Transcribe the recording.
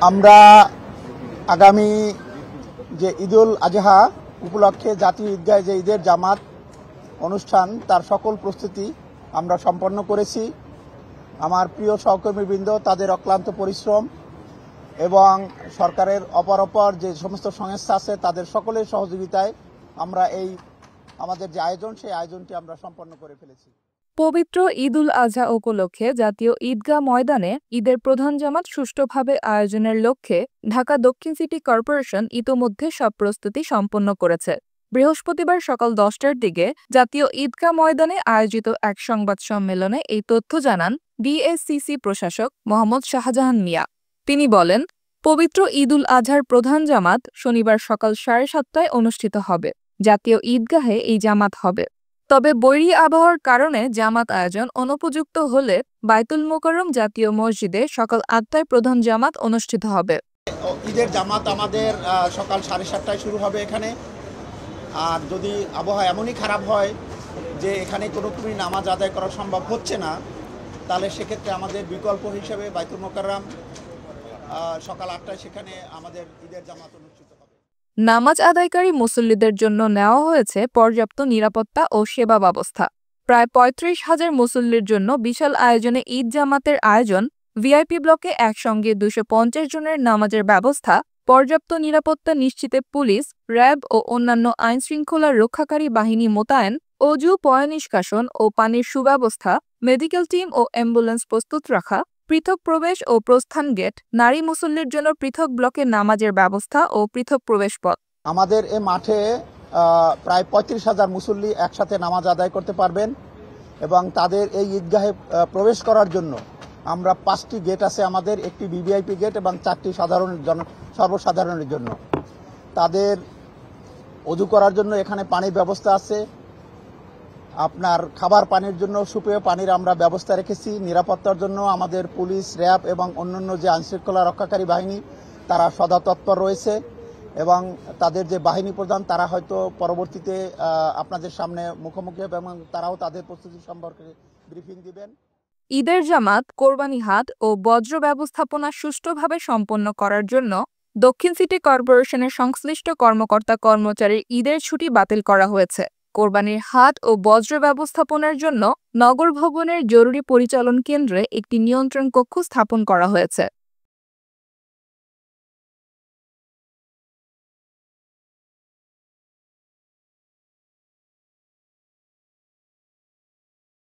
আমরা আগামী যে ঈদুল আজহা উপলক্ষে জাতীয় ঈদগাহে যে ঈদের জামাত অনুষ্ঠান তার সকল প্রস্তুতি আমরা সম্পন্ন করেছি। আমার প্রিয় সহকর্মীবৃন্দ তাদের অক্লান্ত পরিশ্রম এবং সরকারের অপর যে সমস্ত সংস্থা আছে তাদের সকলের সহযোগিতায় আমরা আমাদের যে আয়োজন সেই আয়োজনটি আমরা সম্পন্ন করে ফেলেছি। পবিত্র ঈদুল আজহা উপলক্ষে জাতীয় ঈদগাহ ময়দানে ঈদের প্রধান জামাত সুষ্ঠুভাবে আয়োজনের লক্ষ্যে ঢাকা দক্ষিণ সিটি কর্পোরেশন ইতোমধ্যে সব প্রস্তুতি সম্পন্ন করেছে। বৃহস্পতিবার সকাল 10টার দিকে জাতীয় ঈদগাহ ময়দানে আয়োজিত এক সংবাদ সম্মেলনে এই তথ্য জানান ডিএসসিসি প্রশাসক মোহাম্মদ শাহজাহান মিয়া। তিনি বলেন, পবিত্র ঈদুল আজহার প্রধান জামাত শনিবার সকাল 7:30টায় অনুষ্ঠিত হবে। জাতীয় ঈদগাহে এই জামাত হবে। তবে বৈরী আবহাওয়ার কারণে জামাত আয়োজন অনুপযুক্ত হলে বায়তুল মোকাররম জাতীয় মসজিদে সকাল 8টায় প্রধান জামাত অনুষ্ঠিত হবে। ঈদের জামাত আমাদের সকাল 7:30টায় শুরু হবে এখানে। আর যদি আবহাওয়া এমনই খারাপ হয় যে এখানে কোনোরকমই নামাজ আদায় করা সম্ভব হচ্ছে না, তাহলে সেক্ষেত্রে আমাদের বিকল্প হিসেবে বায়তুল মোকাররম সকাল 8টায় সেখানে আমাদের ঈদের জামাত অনুষ্ঠিত হবে। নামাজ আদায়কারী মুসল্লিদের জন্য নেওয়া হয়েছে পর্যাপ্ত নিরাপত্তা ও সেবা ব্যবস্থা। প্রায় 35,000 মুসল্লির জন্য বিশাল আয়োজনে ঈদ জামাতের আয়োজন, ভিআইপি ব্লকে একসঙ্গে 250 জনের নামাজের ব্যবস্থা, পর্যাপ্ত নিরাপত্তা নিশ্চিতে পুলিশ, র্যাব ও অন্যান্য আইনশৃঙ্খলা রক্ষাকারী বাহিনী মোতায়েন, অজু, পয়ঃনিষ্কাশন ও পানির সুব্যবস্থা, মেডিকেল টিম ও অ্যাম্বুলেন্স প্রস্তুত রাখা, পৃথক প্রবেশ ও প্রস্থান গেট, নারী মুসল্লির জন্য পৃথক ব্লকে নামাজের ব্যবস্থা ও পৃথক প্রবেশ পথ। আমাদের এ মাঠে প্রায় 35,000 মুসল্লি একসাথে নামাজ আদায় করতে পারবেন এবং তাদের এই ঈদগাহে প্রবেশ করার জন্য আমরা 5টি গেট আছে আমাদের, একটি ভিভিআইপি গেট এবং 4টি সর্বসাধারণের জন্য। তাদের অজু করার জন্য এখানে পানির ব্যবস্থা আছে। আপনার খাবার পানির জন্য সুপেয় পানির আমরা ব্যবস্থা রেখেছি। নিরাপত্তার জন্য আমাদের পুলিশ, র্যাব এবং অন্যান্য যে আইনশৃঙ্খলা রক্ষাকারী বাহিনী তারা সদা তৎপর রয়েছে এবং তাদের যে বাহিনী প্রধান তারা হয়তো পরবর্তীতে আপনাদের সামনে মুখোমুখি হবে এবং তারাও তাদের প্রস্তুতি সম্পর্কে ব্রিফিং দিবেন। ঈদের জামাত, কোরবানি হাট ও বজ্র ব্যবস্থাপনা সুষ্ঠুভাবে সম্পন্ন করার জন্য দক্ষিণ সিটি কর্পোরেশনের সংশ্লিষ্ট কর্মকর্তা-কর্মচারীর ঈদের ছুটি বাতিল করা হয়েছে। কোরবানির হাট ও বজ্র ব্যবস্থাপনার জন্য নগর ভবনের জরুরি পরিচালন কেন্দ্রে একটি নিয়ন্ত্রণ কক্ষ স্থাপন করা হয়েছে।